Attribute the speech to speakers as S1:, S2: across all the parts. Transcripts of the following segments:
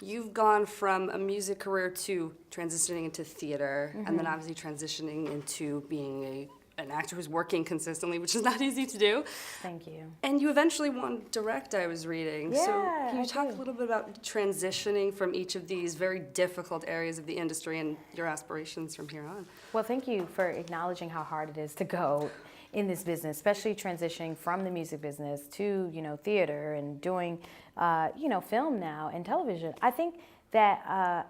S1: You've gone from a music career to transitioning into theater, and then obviously transitioning into being an actor who's working consistently, which is not easy to do.
S2: Thank you.
S1: And you eventually want to direct, I was reading.
S2: Yeah,
S1: so can you
S2: I
S1: talk
S2: do.
S1: a little bit about transitioning from each of these very difficult areas of the industry and your aspirations from here on?
S2: Well, thank you for acknowledging how hard it is to go in this business, especially transitioning from the music business to, theater and doing, film now and television. I think that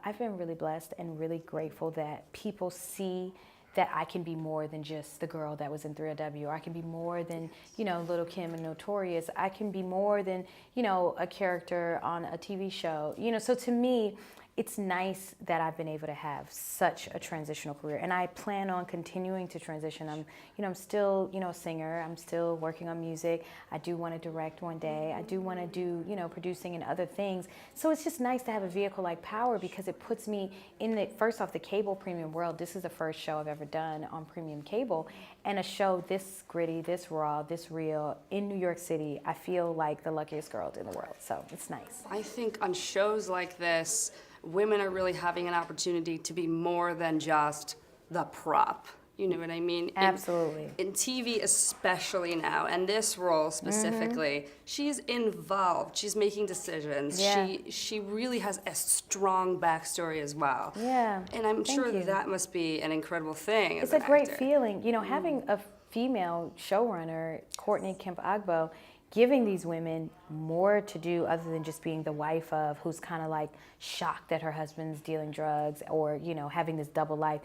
S2: I've been really blessed and really grateful that people see that I can be more than just the girl that was in 3LW, or I can be more than, Little Kim and Notorious. I can be more than, a character on a TV show. So to me, it's nice that I've been able to have such a transitional career, and I plan on continuing to transition. I'm still, a singer. I'm still working on music. I do want to direct one day. I do want to do, producing and other things. So it's just nice to have a vehicle like Power, because it puts me in first off, the cable premium world. This is the first show I've ever done on premium cable, and a show this gritty, this raw, this real in New York City. I feel like the luckiest girl in the world. So it's nice.
S1: I think on shows like this, women are really having an opportunity to be more than just the prop. You know what I mean?
S2: Absolutely.
S1: In TV especially now, and this role specifically, she's involved. She's making decisions.
S2: Yeah.
S1: She really has a strong backstory as well.
S2: Yeah.
S1: And I'm sure
S2: you.
S1: that must be an incredible thing.
S2: It's
S1: as
S2: a
S1: an
S2: great
S1: actor.
S2: feeling. Having a female showrunner, Courtney Kemp Agbo, giving these women more to do other than just being the wife of, who's kind of like shocked that her husband's dealing drugs, or, having this double life.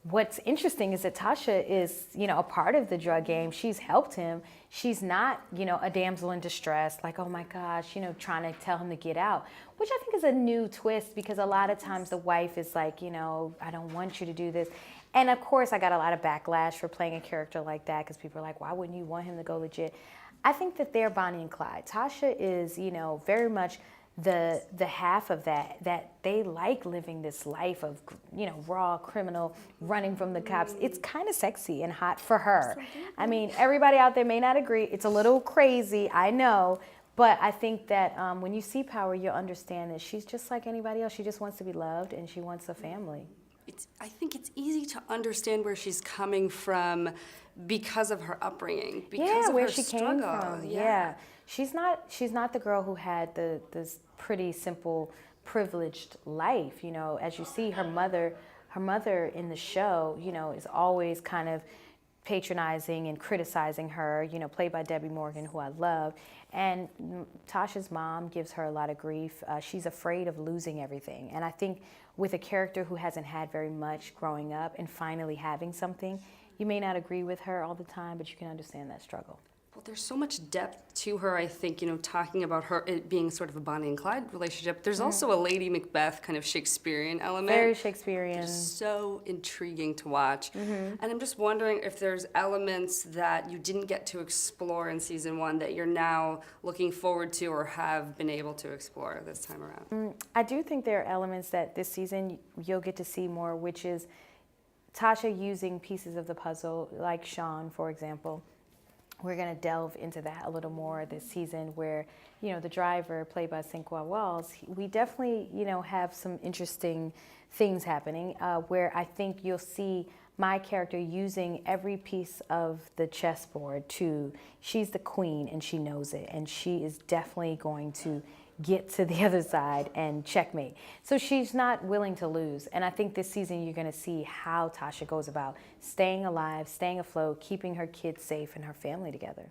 S2: What's interesting is that Tasha is, a part of the drug game. She's helped him. She's not, a damsel in distress, like, oh my gosh, trying to tell him to get out, which I think is a new twist, because a lot of times the wife is like, I don't want you to do this. And of course, I got a lot of backlash for playing a character like that, because people are like, why wouldn't you want him to go legit? I think that they're Bonnie and Clyde. Tasha is, very much the half of that they like living this life of, raw criminal, running from the cops. It's kind of sexy and hot for her. I mean, everybody out there may not agree. It's a little crazy, I know. But I think that when you see Power, you'll understand that she's just like anybody else. She just wants to be loved, and she wants a family.
S1: I think it's easy to understand where she's coming from because of her upbringing, because of
S2: where
S1: her
S2: she
S1: struggle.
S2: came from. Yeah. She's not the girl who had this pretty simple, privileged life. As you see, her mother in the show, is always kind of patronizing and criticizing her, played by Debbie Morgan, who I love. And Tasha's mom gives her a lot of grief. She's afraid of losing everything. And I think with a character who hasn't had very much growing up and finally having something, you may not agree with her all the time, but you can understand that struggle.
S1: Well, there's so much depth to her, I think, talking about her it being sort of a Bonnie and Clyde relationship. There's also a Lady Macbeth kind of Shakespearean element.
S2: Very Shakespearean.
S1: It's so intriguing to watch. And I'm just wondering if there's elements that you didn't get to explore in season 1 that you're now looking forward to or have been able to explore this time around.
S2: I do think there are elements that this season you'll get to see more, which is Tasha using pieces of the puzzle, like Sean, for example. We're going to delve into that a little more this season, where, the driver, played by Cinqua Walls, we definitely, have some interesting things happening, where I think you'll see my character using every piece of the chessboard she's the queen and she knows it, and she is definitely going to get to the other side and checkmate. So she's not willing to lose. And I think this season you're going to see how Tasha goes about staying alive, staying afloat, keeping her kids safe and her family together.